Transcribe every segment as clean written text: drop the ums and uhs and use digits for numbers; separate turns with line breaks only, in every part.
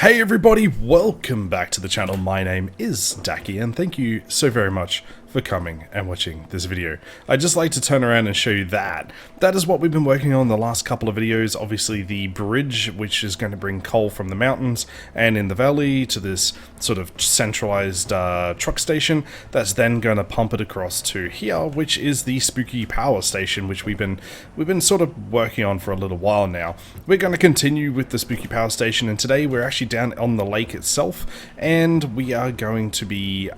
Hey everybody, welcome back to the channel. My name is Dakkins and thank you so very much for coming and watching this video. I'd just like to turn around and show you that. That is what we've been working on the last couple of videos. Obviously the bridge, which is going to bring coal from the mountains and in the valley to this sort of centralized truck station that's then going to pump it across to here, which is the spooky power station, which we've been sort of working on for a little while now. We're going to continue with the spooky power station, and today we're actually down on the lake itself, and we are going to be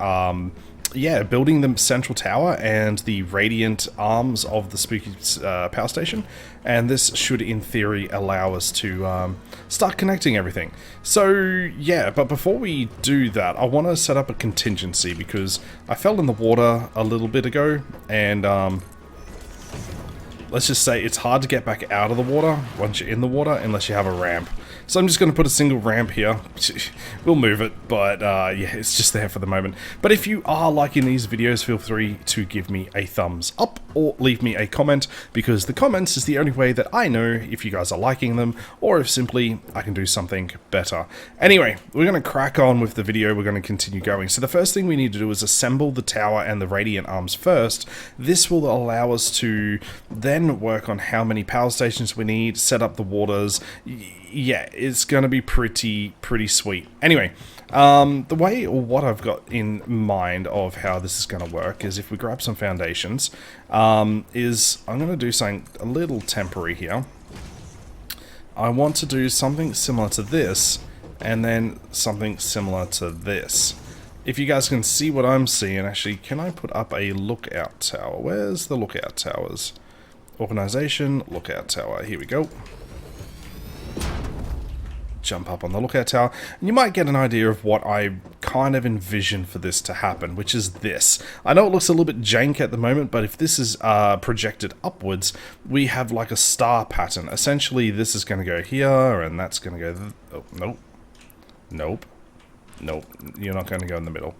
building the central tower and the radiant arms of the spooky power station, and this should in theory allow us to start connecting everything. So yeah, but before we do that, I want to set up a contingency because I fell in the water a little bit ago, and let's just say it's hard to get back out of the water once you're in the water unless you have a ramp. So I'm just going to put a single ramp here. We'll move it, but yeah, it's just there for the moment. But if you are liking these videos, feel free to give me a thumbs up or leave me a comment, because the comments is the only way that I know if you guys are liking them or if simply I can do something better. Anyway, we're going to crack on with the video. We're going to continue going. So the first thing we need to do is assemble the tower and the radiant arms first. This will allow us to then work on how many power stations we need, set up the waters. Yeah, it's going to be pretty sweet. Anyway, the way, or what I've got in mind of how this is going to work is if we grab some foundations, is I'm going to do something a little temporary here. I want to do something similar to this, and then something similar to this. If you guys can see what I'm seeing, actually, can I put up a lookout tower? Where's the lookout towers? Organization, lookout tower, here we go. Jump up on the lookout tower, and you might get an idea of what I kind of envision for this to happen, which is this. I know it looks a little bit jank at the moment, but if this is projected upwards, we have like a star pattern. Essentially, this is going to go here, and that's going to go... Oh, nope. Nope. Nope. You're not going to go in the middle.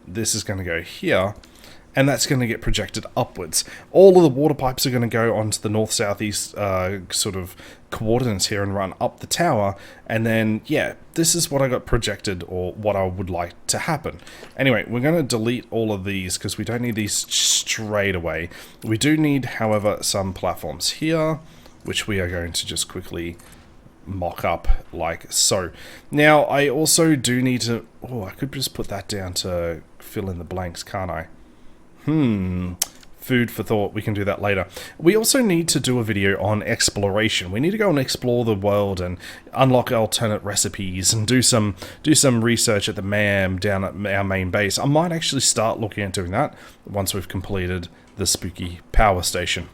This is going to go here, and that's going to get projected upwards. All of the water pipes are going to go onto the north-southeast sort of coordinates here and run up the tower, and then, yeah, this is what I got projected, or what I would like to happen. Anyway, we're going to delete all of these because we don't need these straight away. We do need, however, some platforms here, which we are going to just quickly mock up like so. Now, I also do need to... Oh, I could just put that down to fill in the blanks, can't I? Food for thought. We can do that later. We also need to do a video on exploration. We need to go and explore the world and unlock alternate recipes and do some research at the MAM down at our main base. I might actually start looking at doing that once we've completed the spooky power station.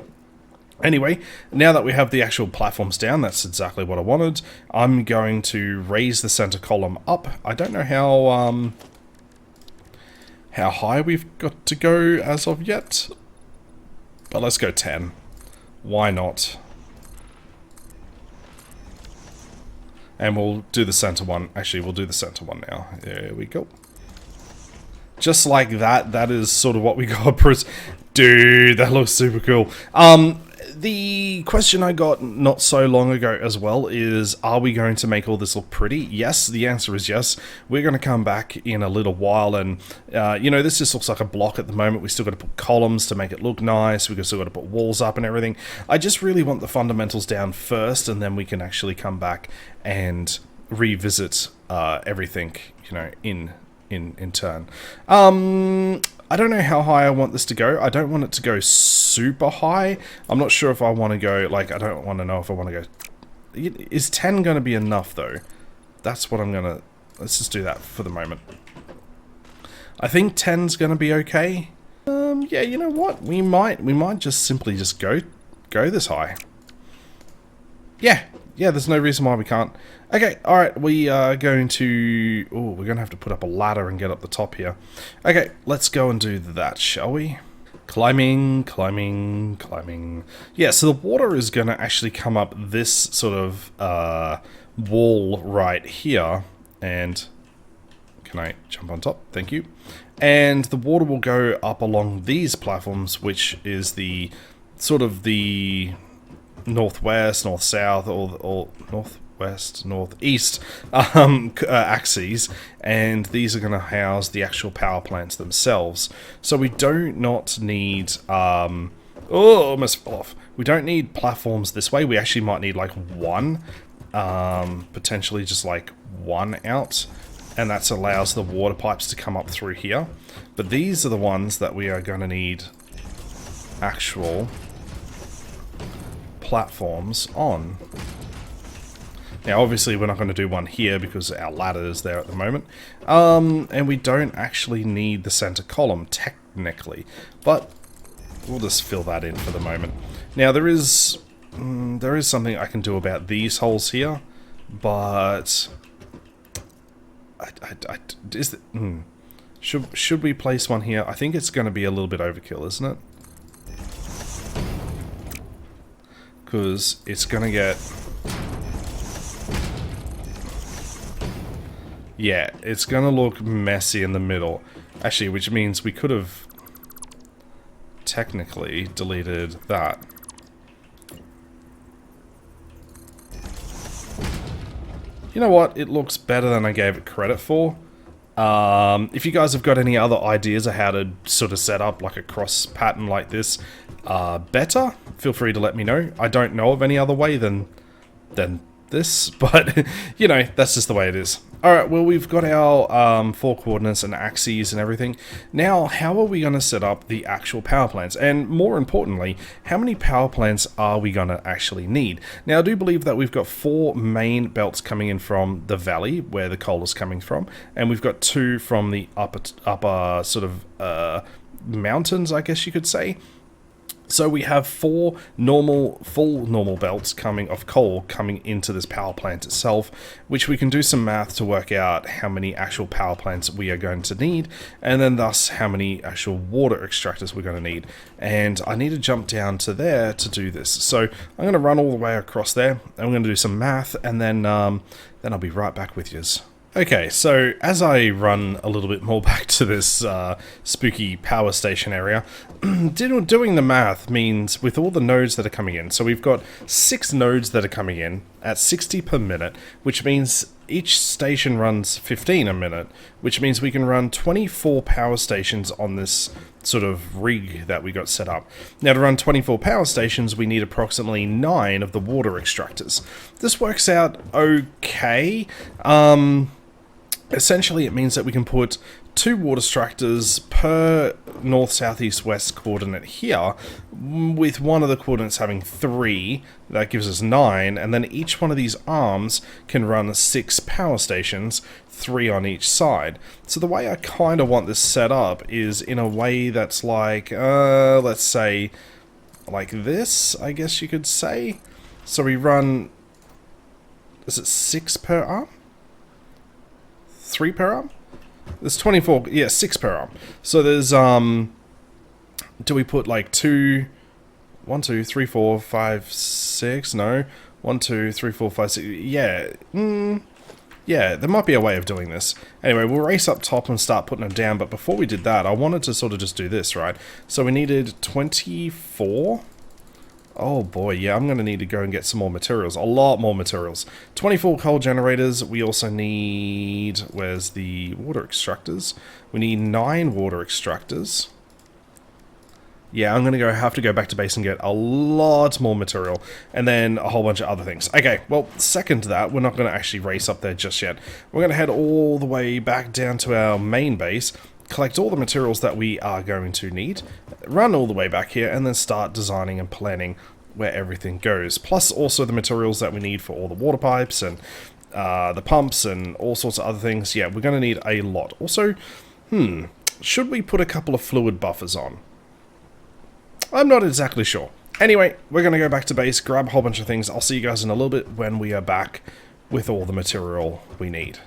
Anyway, now that we have the actual platforms down, that's exactly what I wanted. I'm going to raise the center column up. I don't know how high we've got to go as of yet, but let's go 10. Why not? And we'll do the center one. Actually, we'll do the center one now. There we go. Just like that. That is sort of what we got. Dude, that looks super cool. The question I got not so long ago as well is, are we going to make all this look pretty? Yes, the answer is yes. We're going to come back in a little while, and you know, this just looks like a block at the moment. We still got to put columns to make it look nice. We've still got to put walls up and everything. I just really want the fundamentals down first, and then we can actually come back and revisit everything, you know, in turn. I don't know how high I want this to go. I don't want it to go super high. I'm not sure if I want to go, like, I don't want to know if I want to go... Is 10 going to be enough, though? That's what I'm going to... Let's just do that for the moment. I think 10's going to be okay. Yeah, you know what? We might just simply just go this high. Yeah, there's no reason why we can't. Okay, alright, we are going to... Oh, we're going to have to put up a ladder and get up the top here. Okay, let's go and do that, shall we? Climbing. Yeah, so the water is going to actually come up this sort of wall right here. And... Can I jump on top? Thank you. And the water will go up along these platforms, which is the... sort of the... northwest, north-south, or north... west, north, east axes, and these are going to house the actual power plants themselves. So we do not need... oh, almost fell off. We don't need platforms this way. We actually might need like one, potentially just like one out, and that allows the water pipes to come up through here. But these are the ones that we are going to need actual platforms on. Now obviously we're not going to do one here because our ladder is there at the moment, and we don't actually need the center column technically, but we'll just fill that in for the moment. Now there is something I can do about these holes here, but should we place one here? I think it's going to be a little bit overkill, isn't it? Because it's going to get... yeah, it's going to look messy in the middle. Actually, which means we could have technically deleted that. You know what? It looks better than I gave it credit for. If you guys have got any other ideas of how to sort of set up like a cross pattern like this better, feel free to let me know. I don't know of any other way than this, but you know, that's just the way it is. Alright, well, we've got our 4 coordinates and axes and everything. Now, how are we going to set up the actual power plants? And more importantly, how many power plants are we going to actually need? Now, I do believe that we've got 4 main belts coming in from the valley, where the coal is coming from, and we've got 2 from the upper sort of mountains, I guess you could say. So we have 4 full normal belts coming of coal coming into this power plant itself, which we can do some math to work out how many actual power plants we are going to need, and then thus how many actual water extractors we're going to need. And I need to jump down to there to do this. So I'm going to run all the way across there. I'm going to do some math, and then I'll be right back with yous. Okay, so as I run a little bit more back to this spooky power station area, doing the math means with all the nodes that are coming in, so we've got 6 nodes that are coming in at 60 per minute, which means each station runs 15 a minute, which means we can run 24 power stations on this sort of rig that we got set up. Now, to run 24 power stations, we need approximately 9 of the water extractors. This works out okay. Essentially, it means that we can put 2 water extractors per north, south, east, west coordinate here, with one of the coordinates having 3. That gives us 9, and then each one of these arms can run 6 power stations, 3 on each side. So the way I kind of want this set up is in a way that's like, let's say, like this, I guess you could say. So we run, is it 6 per arm? 3 per arm? There's 24, yeah, 6 per arm. So there's, do we put like 2, 1, 2, 3, 4, 5, 6, no, 1, 2, 3, 4, 5, 6, yeah, yeah, there might be a way of doing this. Anyway, we'll race up top and start putting them down, but before we did that, I wanted to sort of just do this, right? So we needed 24. Oh boy, yeah, I'm going to need to go and get some more materials. A lot more materials. 24 coal generators. We also need... where's the water extractors? We need 9 water extractors. Yeah, I'm going to have to go back to base and get a lot more material. And then a whole bunch of other things. Okay, well, second to that, we're not going to actually race up there just yet. We're going to head all the way back down to our main base, collect all the materials that we are going to need, run all the way back here, and then start designing and planning where everything goes. Plus also the materials that we need for all the water pipes and the pumps and all sorts of other things. Yeah, we're going to need a lot. Also, should we put a couple of fluid buffers on? I'm not exactly sure. Anyway, we're going to go back to base, grab a whole bunch of things. I'll see you guys in a little bit when we are back with all the material we need.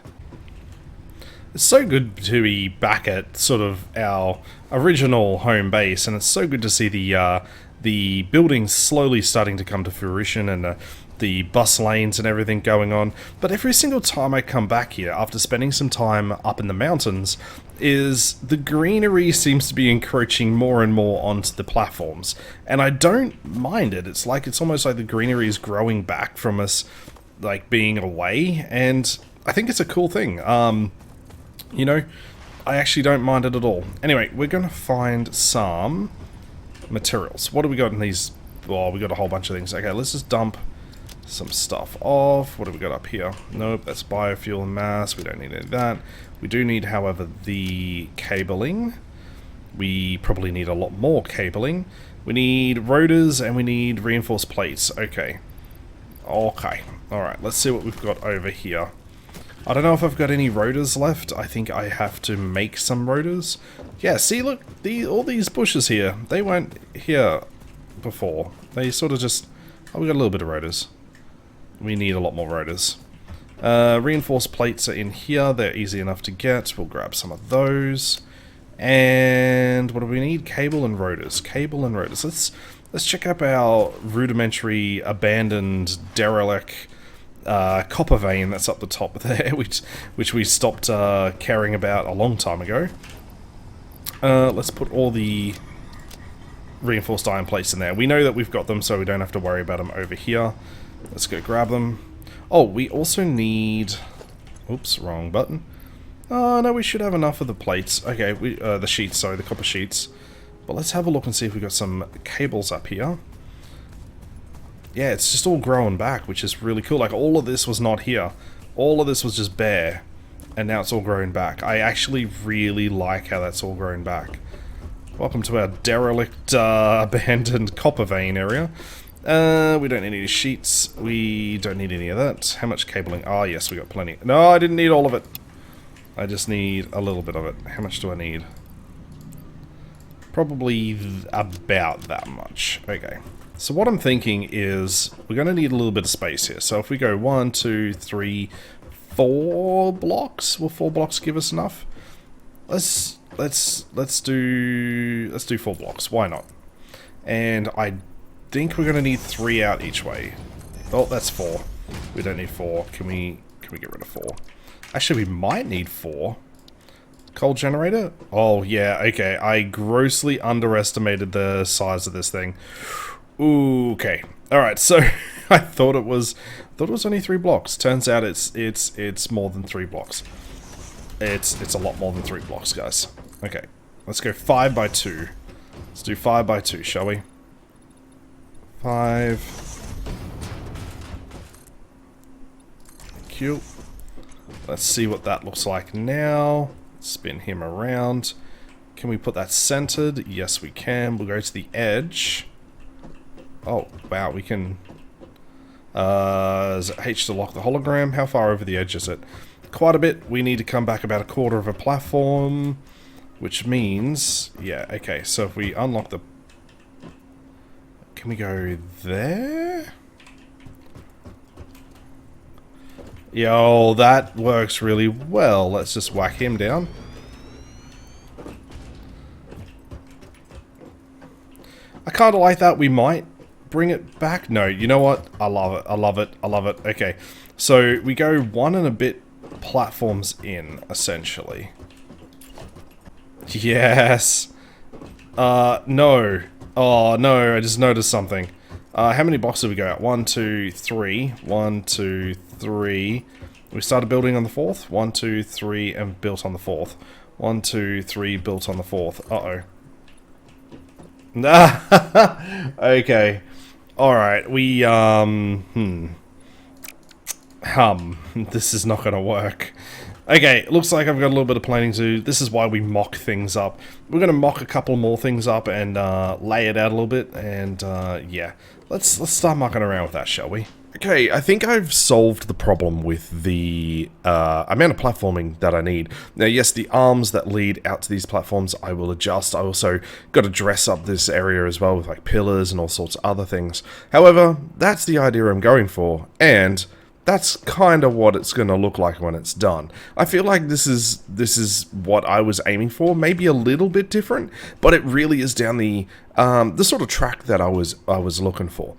It's so good to be back at sort of our original home base, and it's so good to see the buildings slowly starting to come to fruition and the bus lanes and everything going on. But every single time I come back here, after spending some time up in the mountains, is the greenery seems to be encroaching more and more onto the platforms. And I don't mind it. It's almost like the greenery is growing back from us like being away, and I think it's a cool thing. You know, I actually don't mind it at all. Anyway, we're gonna find some materials. What do we got in these? Well, we got a whole bunch of things. Okay, let's just dump some stuff off. What do we got up here? Nope, that's biofuel and mass. We don't need any of that. We do need, however, the cabling. We probably need a lot more cabling. We need rotors and we need reinforced plates. Okay. Okay. Alright, let's see what we've got over here. I don't know if I've got any rotors left. I think I have to make some rotors. Yeah, see, look, all these bushes here, they weren't here before. They sort of just... Oh, we got a little bit of rotors. We need a lot more rotors. Reinforced plates are in here. They're easy enough to get. We'll grab some of those. And what do we need? Cable and rotors. Cable and rotors. Let's check up our rudimentary, abandoned, derelict copper vein that's up the top there, which we stopped caring about a long time ago. Let's put all the reinforced iron plates in there. We know that we've got them, so we don't have to worry about them over here. Let's go grab them. Oh, we also need... Oops, wrong button. Oh, no, we should have enough of the plates. Okay, the sheets, sorry, the copper sheets. But let's have a look and see if we've got some cables up here. Yeah, it's just all growing back, which is really cool. Like, all of this was not here. All of this was just bare. And now it's all growing back. I actually really like how that's all growing back. Welcome to our derelict, abandoned copper vein area. We don't need any sheets. We don't need any of that. How much cabling? Ah, yes, we got plenty. No, I didn't need all of it. I just need a little bit of it. How much do I need? Probably about that much. Okay. So what I'm thinking is we're going to need a little bit of space here. So if we go 1, 2, 3, 4 blocks, will 4 blocks give us enough? Let's do 4 blocks. Why not? And I think we're going to need 3 out each way. Oh, that's 4. We don't need 4. Can we get rid of 4? Actually, we might need 4. Coal generator? Oh, yeah, okay. I grossly underestimated the size of this thing. Ooh, okay. Alright, so I thought it was only 3 blocks. Turns out it's more than 3 blocks. It's a lot more than 3 blocks, guys. Okay. Let's go 5 by 2. Let's do 5 by 2, shall we? 5. Thank you. Let's see what that looks like now. Spin him around. Can we put that centered? Yes, we can. We'll go to the edge. Oh, wow, we can... is it H to lock the hologram? How far over the edge is it? Quite a bit. We need to come back about a quarter of a platform, which means... Yeah, okay, so if we unlock the... Can we go there? Yo, that works really well. Let's just whack him down. I kind of like that. We might bring it back. No, you know what? I love it. I love it. I love it. Okay, so we go 1 and a bit platforms in, essentially. Yes. No. Oh, no, I just noticed something. How many blocks did we go out? 1, 2, 3. 1, 2, 3. We started building on the 4th. 1, 2, 3, and built on the 4th. 1, 2, 3, built on the 4th. Uh-oh. Okay. Alright, we, this is not gonna work. Okay, looks like I've got a little bit of planning to do. This is why we mock things up. We're gonna mock a couple more things up and lay it out a little bit, and yeah. Let's start mucking around with that, shall we? Okay, I think I've solved the problem with the amount of platforming that I need. Now, yes, the arms that lead out to these platforms I will adjust. I also got to dress up this area as well with like pillars and all sorts of other things. However, that's the idea I'm going for, and that's kind of what it's going to look like when it's done. I feel like this is what I was aiming for, maybe a little bit different, but it really is down the sort of track that I was looking for.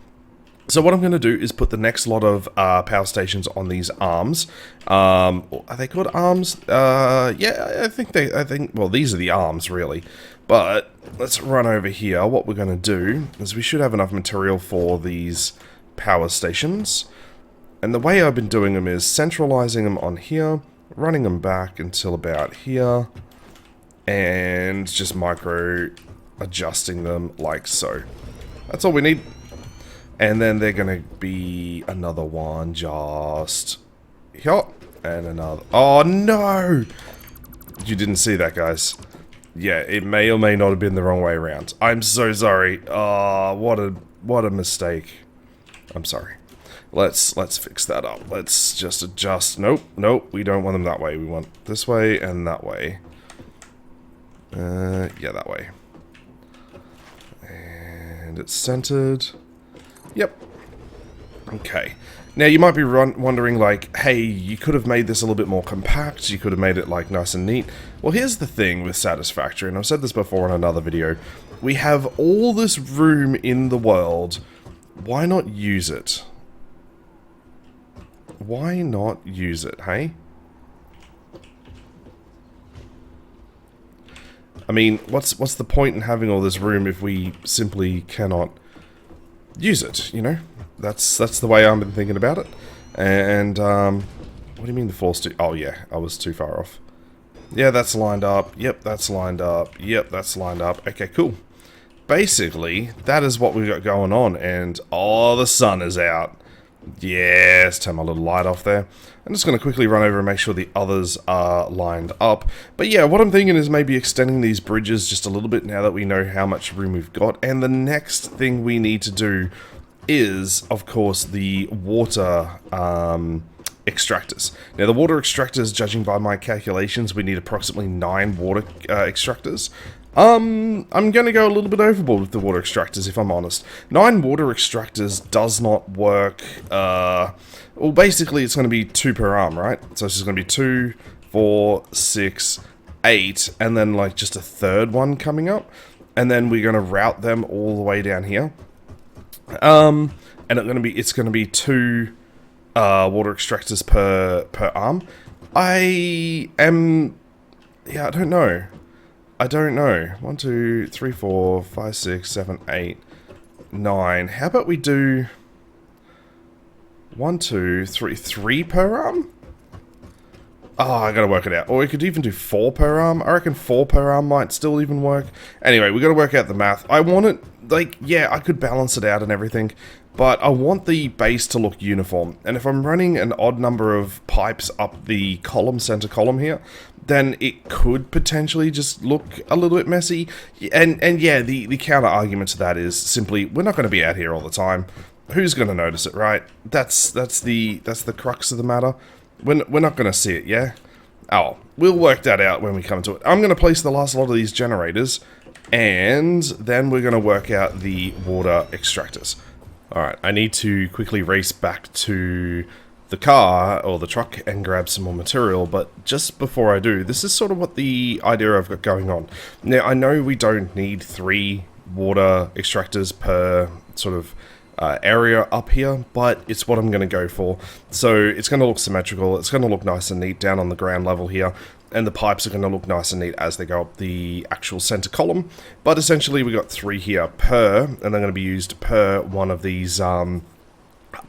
So what I'm going to do is put the next lot of power stations on these arms. Are they called arms? Yeah, I think, well, these are the arms, really. But let's run over here. What we're going to do is we should have enough material for these power stations. And the way I've been doing them is centralizing them on here, running them back until about here, and just micro adjusting them like so. That's all we need. And then they're going to be another one just here, and another. Oh no! You didn't see that, guys. Yeah, it may or may not have been the wrong way around. I'm so sorry. Oh, what a mistake. I'm sorry. Let's fix that up. Let's just adjust. Nope, we don't want them that way. We want this way and that way. Yeah, that way. And it's centered. Yep. Okay. Now, you might be wondering, like, hey, you could have made this a little bit more compact. You could have made it, like, nice and neat. Well, here's the thing with Satisfactory, and I've said this before in another video. We have all this room in the world. Why not use it? Why not use it, hey? I mean, what's the point in having all this room if we simply cannot use it, you know? That's the way I've been thinking about it. And, what do you mean the floor's too... Oh, yeah, I was too far off. Yeah, that's lined up. Yep, that's lined up. Yep, that's lined up. Okay, cool. Basically, that is what we've got going on. And, oh, the sun is out. Yes, turn my little light off there. I'm just going to quickly run over and make sure the others are lined up. But yeah, what I'm thinking is maybe extending these bridges just a little bit now that we know how much room we've got. And the next thing we need to do is, of course, the water extractors. Now, the water extractors, judging by my calculations, we need approximately 9 water extractors. I'm going to go a little bit overboard with the water extractors, if I'm honest. 9 water extractors does not work. Well, basically, it's going to be 2 per arm, right? So it's just going to be 2, 4, 6, 8, and then, like, just a third one coming up. And then we're going to route them all the way down here. And it's going to be 2 water extractors per arm. I don't know. I don't know. 1, 2, 3, 4, 5, 6, 7, 8, 9. How about we do 1, 2, 3 per arm? Oh, I gotta work it out. Or we could even do 4 per arm. I reckon 4 per arm might still even work. Anyway, we gotta work out the math. I want it, like, yeah, I could balance it out and everything, but I want the base to look uniform. And if I'm running an odd number of pipes up the center column here, then it could potentially just look a little bit messy. And yeah, the counter argument to that is simply, we're not going to be out here all the time. Who's going to notice it, right? That's the crux of the matter. We're not going to see it, yeah? Oh, we'll work that out when we come to it. I'm going to place the last lot of these generators, and then we're going to work out the water extractors. Alright, I need to quickly race back to the car, or the truck, and grab some more material, but just before I do, this is sort of what the idea I've got going on. Now, I know we don't need 3 water extractors per sort of area up here, but it's what I'm going to go for. So it's going to look symmetrical, it's going to look nice and neat down on the ground level here, and the pipes are going to look nice and neat as they go up the actual center column. But essentially we got 3 here per, and they're going to be used per one of these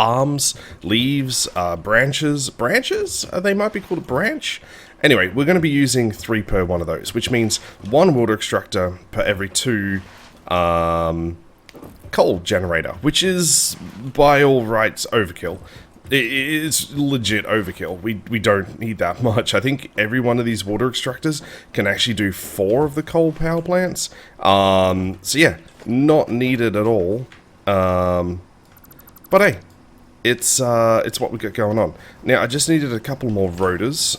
arms, leaves, branches, they might be called a branch. Anyway, we're going to be using 3 per one of those, which means 1 water extractor per every 2 coal generator, which is by all rights overkill. It's legit overkill. We don't need that much. I think every one of these water extractors can actually do 4 of the coal power plants. So yeah, not needed at all. But hey, it's what we got going on. Now, I just needed a couple more rotors,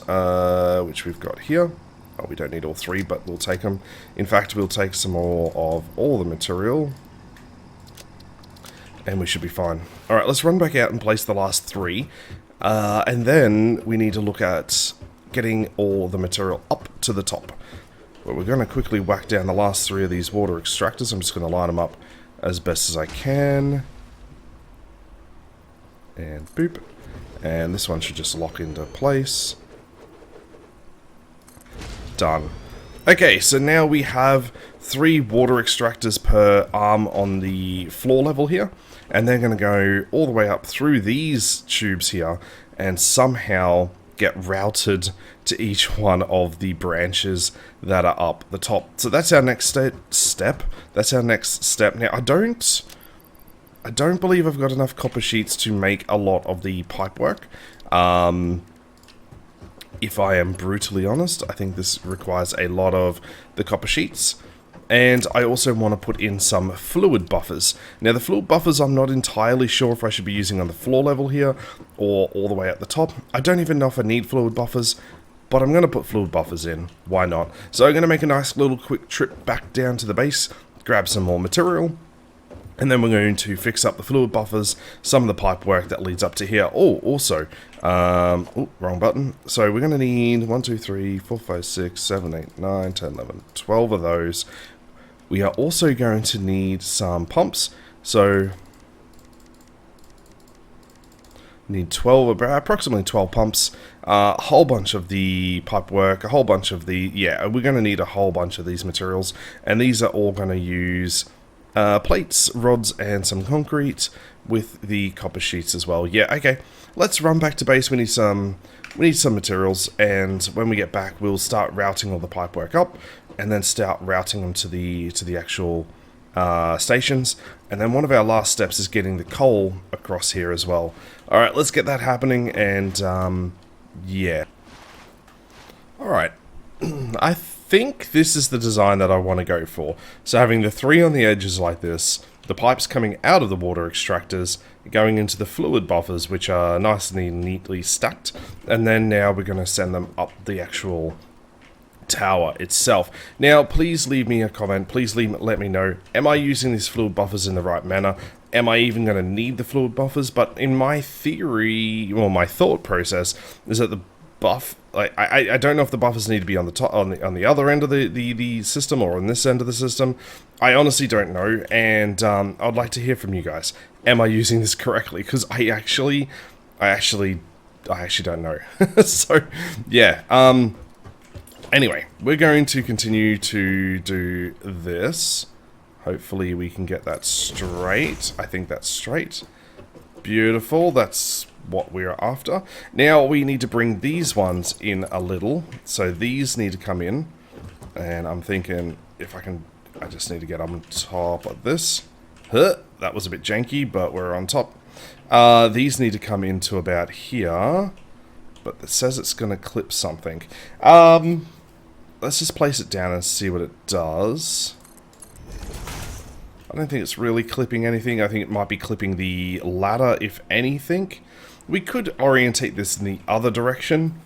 which we've got here. Oh, we don't need all 3, but we'll take them. In fact, we'll take some more of all the material, and we should be fine. Alright, let's run back out and place the last 3. And then we need to look at getting all the material up to the top. But we're going to quickly whack down the last 3 of these water extractors. I'm just going to line them up as best as I can. And boop. And this one should just lock into place. Done. Okay, so now we have 3 water extractors per arm on the floor level here. and they're going to go all the way up through these tubes here and somehow get routed to each one of the branches that are up the top. So that's our next step. That's our next step. Now, I don't believe I've got enough copper sheets to make a lot of the pipe work. If I am brutally honest, I think this requires a lot of the copper sheets. And I also want to put in some fluid buffers. Now, the fluid buffers, I'm not entirely sure if I should be using on the floor level here or all the way at the top. I don't even know if I need fluid buffers, but I'm going to put fluid buffers in. Why not? So I'm going to make a nice little quick trip back down to the base, grab some more material, and then we're going to fix up the fluid buffers, some of the pipe work that leads up to here. Oh, also, wrong button. So we're going to need 1, 2, 3, 4, 5, 6, 7, 8, 9, 10, 11, 12 of those. We are also going to need some pumps. So need 12, approximately 12 pumps, a whole bunch of the pipe work, a whole bunch of the, yeah, we're going to need a whole bunch of these materials. And these are all going to use plates, rods, and some concrete with the copper sheets as well. Yeah, okay. Let's run back to base. We need some materials, and when we get back, we'll start routing all the pipework up, and then start routing them to the actual stations. And then one of our last steps is getting the coal across here as well. All right, let's get that happening, and yeah. All right. I think this is the design that I want to go for. So having the 3 on the edges like this, the pipes coming out of the water extractors, going into the fluid buffers, which are nicely neatly stacked, and then now we're going to send them up the actual tower itself. Now, please leave me a comment. Please let me know, am I using these fluid buffers in the right manner? Am I even going to need the fluid buffers? But in my theory, well, my thought process is that the buff, like, I don't know if the buffers need to be on the top, on the other end of the system, or on this end of the system. I honestly don't know, and I'd like to hear from you guys. Am I using this correctly? Because I actually don't know. So yeah. Anyway, we're going to continue to do this. Hopefully we can get that straight. I think that's straight. Beautiful. That's what we're after. Now we need to bring these ones in a little. So these need to come in. And I'm thinking if I can, I just need to get on top of this. That was a bit janky, but we're on top. These need to come into about here. But it says it's going to clip something. Let's just place it down and see what it does. I don't think it's really clipping anything. I think it might be clipping the ladder, if anything. We could orientate this in the other direction.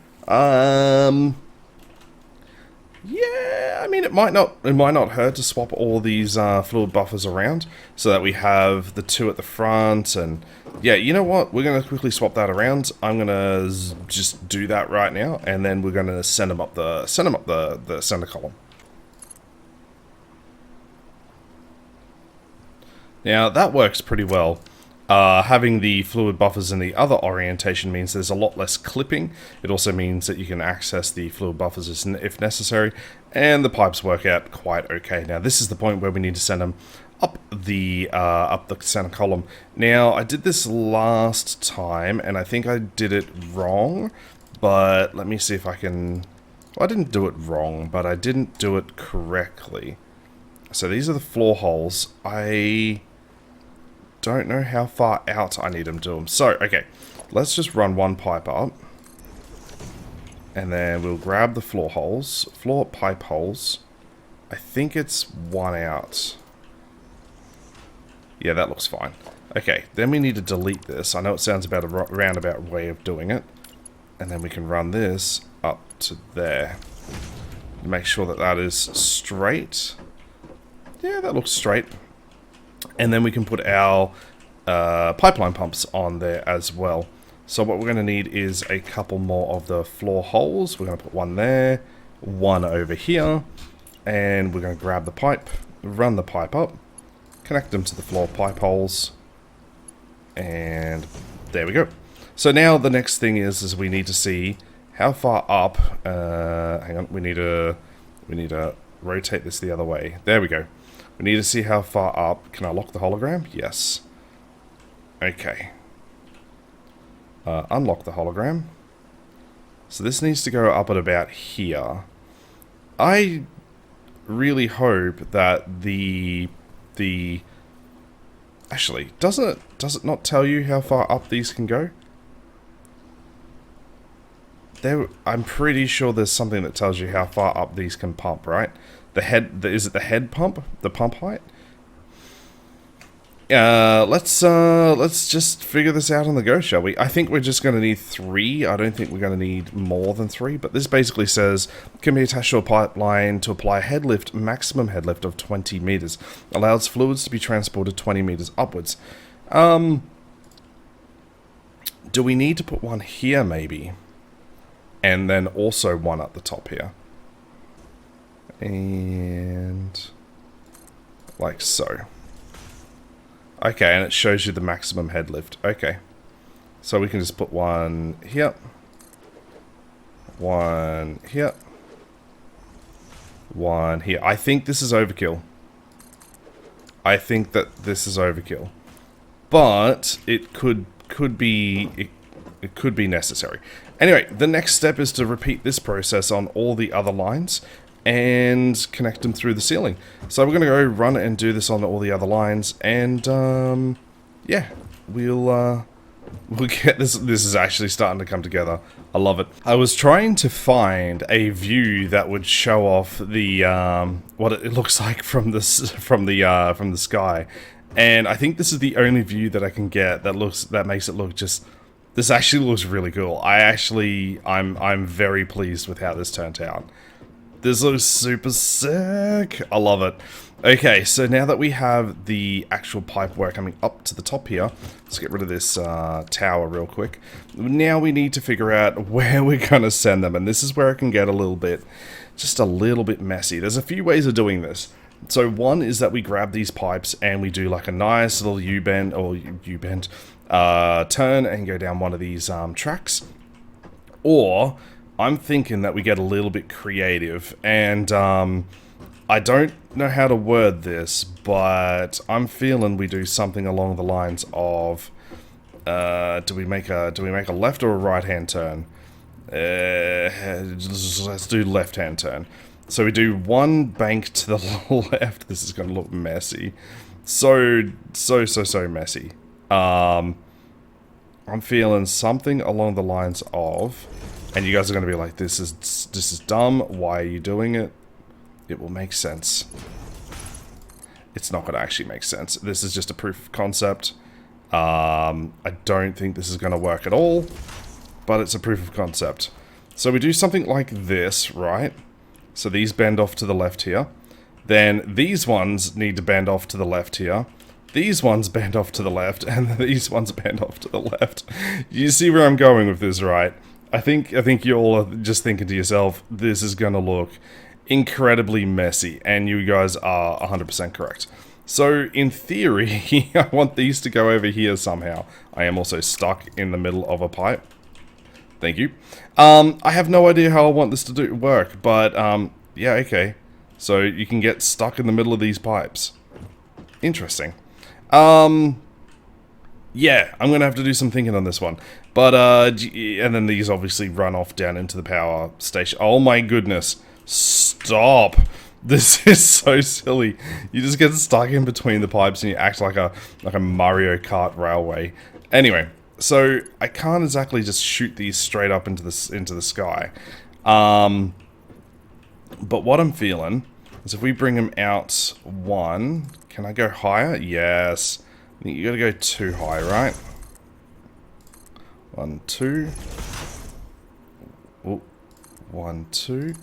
Yeah, I mean, it might not hurt to swap all these fluid buffers around so that we have the 2 at the front. And yeah, you know what? We're going to quickly swap that around. I'm going to just do that right now, and then we're going to send them up the center column. Now, that works pretty well. Having the fluid buffers in the other orientation means there's a lot less clipping. It also means that you can access the fluid buffers if necessary, and the pipes work out quite okay. Now, this is the point where we need to send them up the center column. Now, I did this last time, and I think I did it wrong, but let me see if I can... Well, I didn't do it wrong, but I didn't do it correctly. So these are the floor holes. I don't know how far out I need them to them. So, okay, let's just run one pipe up. And then we'll grab the floor pipe holes. I think it's 1 out. Yeah, that looks fine. Okay, then we need to delete this. I know it sounds about a roundabout way of doing it. And then we can run this up to there. Make sure that that is straight. Yeah, that looks straight. And then we can put our pipeline pumps on there as well. So what we're going to need is a couple more of the floor holes. We're going to put 1 there, 1 over here, and we're going to grab the pipe, run the pipe up, connect them to the floor pipe holes, and there we go. So now the next thing is we need to see how far up. Hang on, we need to rotate this the other way. There we go. We need to see how far up. Can I lock the hologram? Yes. Okay. Unlock the hologram. So this needs to go up at about here. I really hope that the actually, does it not tell you how far up these can go? I'm pretty sure there's something that tells you how far up these can pump, right? Is it the head pump? The pump height? Let's just figure this out on the go, shall we? I think we're just going to need 3. I don't think we're going to need more than 3, but this basically says, can be attached to a pipeline to apply a head lift, maximum head lift of 20 meters. Allows fluids to be transported 20 meters upwards. Do we need to put one here, maybe? And then also one at the top here. And like so. Okay, and it shows you the maximum head lift. Okay. So we can just put one here. One here. One here. I think this is overkill. I think that this is overkill. But it could be it could be necessary. Anyway, the next step is to repeat this process on all the other lines and connect them through the ceiling. So we're going to go run and do this on all the other lines, and yeah, we'll get this. This is actually starting to come together. I love it. I was trying to find a view that would show off the what it looks like from the sky, and I think this is the only view that I can get that makes it look just. This actually looks really cool. I'm very pleased with how this turned out. This looks super sick. I love it. Okay, so now that we have the actual pipework coming up to the top here, let's get rid of this tower real quick. Now we need to figure out where we're going to send them, and this is where it can get just a little bit messy. There's a few ways of doing this. So one is that we grab these pipes and we do like a nice little U-bend, or U-bend, turn and go down one of these tracks. Or I'm thinking that we get a little bit creative, and I don't know how to word this, but I'm feeling we do something along the lines of, do we make a left or a right hand turn? Let's do left hand turn. So we do one bank to the left. This is going to look messy. So messy. I'm feeling something along the lines of, and you guys are going to be like, this is dumb. Why are you doing it? It will make sense. It's not going to actually make sense. This is just a proof of concept. I don't think this is going to work at all, but it's a proof of concept. So we do something like this, right? So these bend off to the left here. Then these ones need to bend off to the left here. These ones bend off to the left, and these ones bend off to the left. You see where I'm going with this, right? I think you all are just thinking to yourself, this is going to look incredibly messy, and you guys are 100% correct. So, in theory, I want these to go over here somehow. I am also stuck in the middle of a pipe. Thank you. I have no idea how I want this to work, but, yeah, okay. So, you can get stuck in the middle of these pipes. Interesting. Yeah, I'm gonna have to do some thinking on this one. But, and then these obviously run off down into the power station. Oh my goodness. Stop. This is so silly. You just get stuck in between the pipes and you act like a Mario Kart railway. Anyway, so I can't exactly just shoot these straight up into the sky. But what I'm feeling is if we bring them out one, can I go higher? Yes. I think you gotta go too high, right? 1, 2. Oh, 1, 2.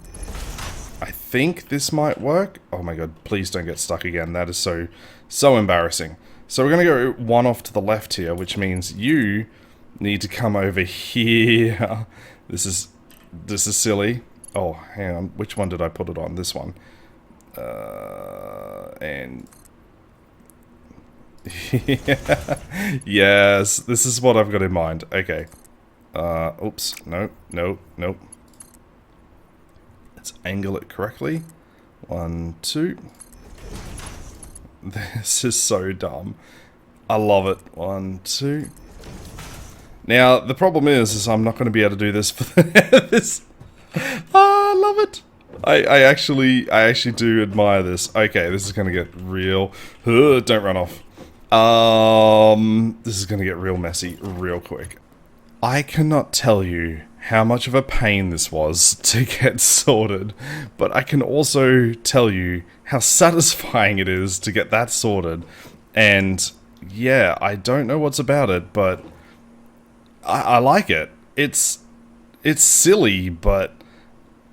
I think this might work. Oh my god, please don't get stuck again. That is so embarrassing. So we're gonna go one off to the left here, which means you need to come over here. This is silly. Oh, hang on. Which one did I put it on? This one. And yes, this is what I've got in mind. Okay. Oops. No. Let's angle it correctly. 1, 2. This is so dumb. I love it. 1, 2. Now, the problem is I'm not going to be able to do this for this. Oh, I love it. I actually do admire this. Okay, this is going to get real. Don't run off. This is going to get real messy real quick. I cannot tell you how much of a pain this was to get sorted, but I can also tell you how satisfying it is to get that sorted. And yeah, I don't know what's about it, but I like it. It's silly, but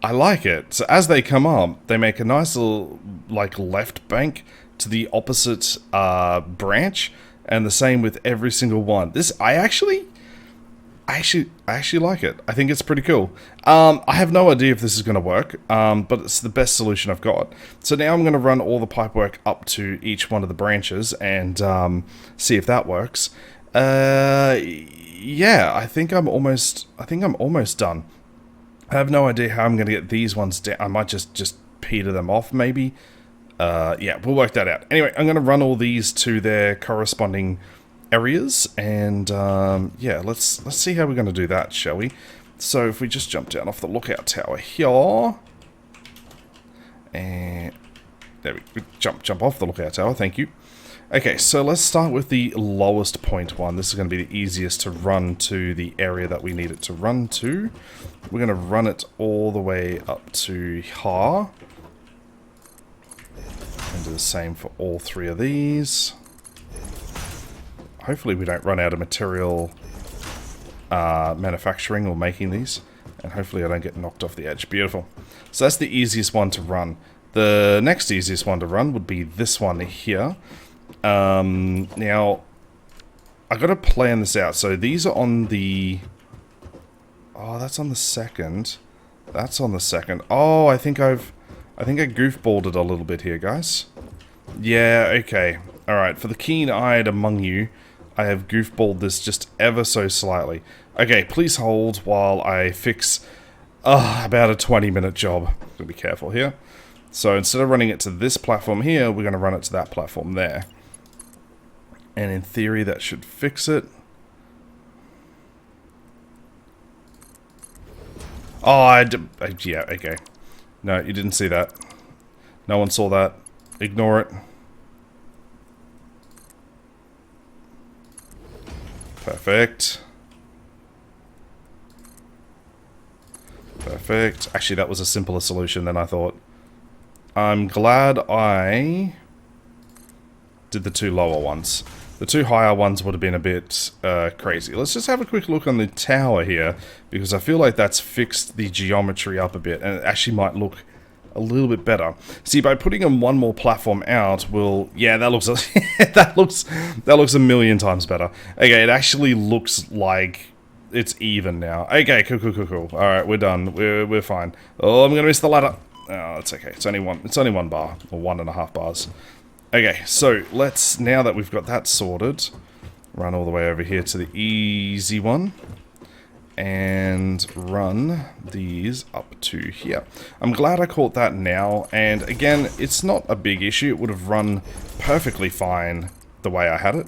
I like it. So as they come up, they make a nice little like left bank to the opposite branch, and the same with every single one. This I actually like it. I think it's pretty cool. I have no idea if this is going to work, but it's the best solution I've got. So now I'm going to run all the pipework up to each one of the branches and see if that works. Yeah, I think I'm almost done. I have no idea how I'm going to get these ones down. I might just peter them off, maybe. Yeah, we'll work that out. Anyway, I'm going to run all these to their corresponding areas, and yeah, let's see how we're going to do that, shall we? So if we just jump down off the lookout tower here, and there we jump off the lookout tower. Thank you. Okay, so let's start with the lowest point one. This is going to be the easiest to run to the area that we need it to run to. We're going to run it all the way up to here. And do the same for all 3 of these. Hopefully we don't run out of material manufacturing or making these. And hopefully I don't get knocked off the edge. Beautiful. So that's the easiest one to run. The next easiest one to run would be this one here. Now, I got to plan this out. So these are on the... Oh, that's on the second. That's on the second. Oh, I think I goofballed it a little bit here, guys. Yeah, okay. Alright, for the keen-eyed among you, I have goofballed this just ever so slightly. Okay, please hold while I fix about a 20-minute job. Gotta be careful here. So instead of running it to this platform here, we're going to run it to that platform there. And in theory, that should fix it. Oh, yeah, okay. No, you didn't see that. No one saw that. Ignore it. Perfect. Perfect. Actually, that was a simpler solution than I thought. I'm glad I did the 2 lower ones. The 2 higher ones would have been a bit crazy. Let's just have a quick look on the tower here, because I feel like that's fixed the geometry up a bit, and it actually might look a little bit better. See, by putting in one more platform out, yeah, that looks that looks a million times better. Okay, it actually looks like it's even now. Okay, cool. All right, we're done. We're fine. Oh, I'm gonna miss the ladder. Oh, it's okay. It's only one bar, or 1.5 bars. Okay, so let's, now that we've got that sorted, run all the way over here to the easy one, and run these up to here. I'm glad I caught that now, and again, it's not a big issue. It would have run perfectly fine the way I had it.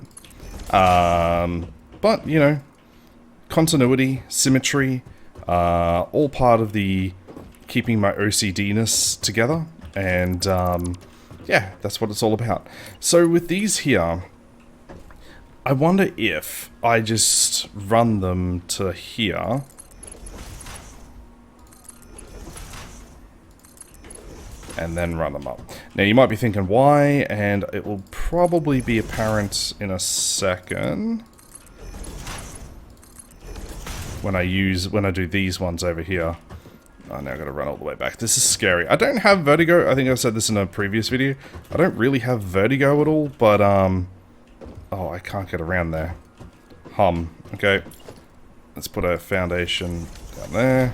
But, you know, continuity, symmetry, all part of the keeping my OCD-ness together, and yeah, that's what it's all about. So with these here, I wonder if I just run them to here. And then run them up. Now you might be thinking why, and it will probably be apparent in a second. When I do these ones over here. Oh, now I've got to run all the way back. This is scary. I don't have vertigo. I think I said this in a previous video. I don't really have vertigo at all, but, oh, I can't get around there. Okay. Let's put a foundation down there.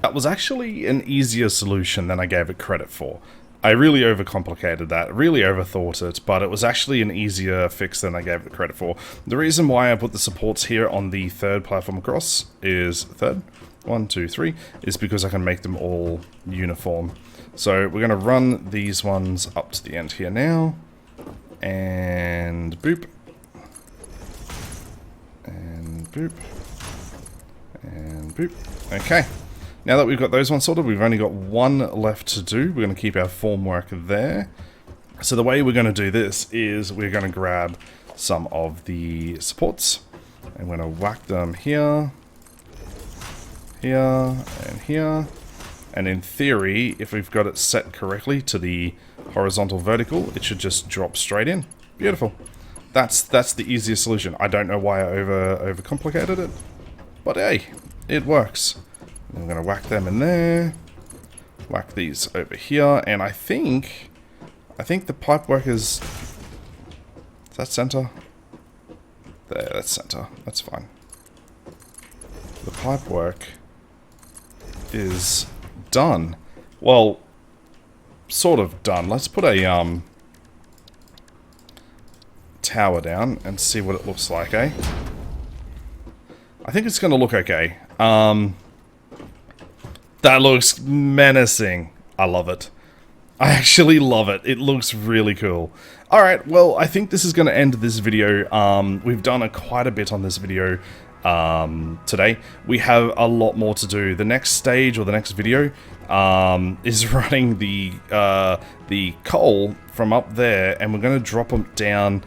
That was actually an easier solution than I gave it credit for. I really overcomplicated that, really overthought it, but it was actually an easier fix than I gave it credit for. The reason why I put the supports here on the 3rd platform across is 1, 2, 3, is because I can make them all uniform. So we're going to run these ones up to the end here now, and boop. boop. And boop. Okay. Now that we've got those ones sorted, we've only got one left to do. We're going to keep our formwork there. So the way we're going to do this is we're going to grab some of the supports. I'm going to whack them here, here, and here. And in theory, if we've got it set correctly to the horizontal vertical, it should just drop straight in. Beautiful. That's the easiest solution. I don't know why I overcomplicated it, but hey, it works. I'm going to whack them in there, whack these over here, and I think the pipework is that center? There, that's center. That's fine. The pipework is done. Well, sort of done. Let's put a tower down and see what it looks like, eh? I think it's going to look okay. That looks menacing. I love it. I actually love it. It looks really cool. Alright, well, I think this is going to end this video. We've done quite a bit on this video today. We have a lot more to do. The next stage, or the next video, is running the coal from up there, and we're going to drop them down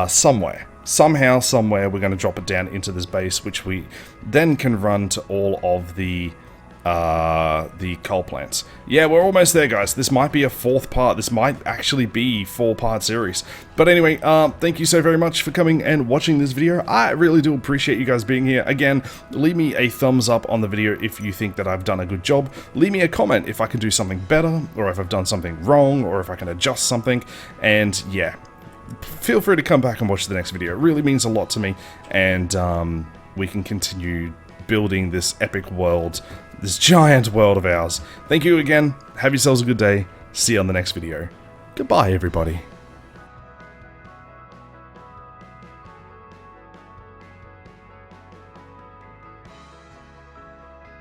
somewhere. Somehow, somewhere, we're going to drop it down into this base, which we then can run to all of the coal plants. Yeah, we're almost there, guys. This might be a 4th part. This might actually be 4-part series. But anyway, thank you so very much for coming and watching this video. I really do appreciate you guys being here. Again, leave me a thumbs up on the video if you think that I've done a good job. Leave me a comment if I can do something better, or if I've done something wrong, or if I can adjust something. And yeah, feel free to come back and watch the next video. It really means a lot to me, and we can continue building this epic world, this giant world of ours. Thank you again. Have yourselves a good day. See you on the next video. Goodbye, everybody.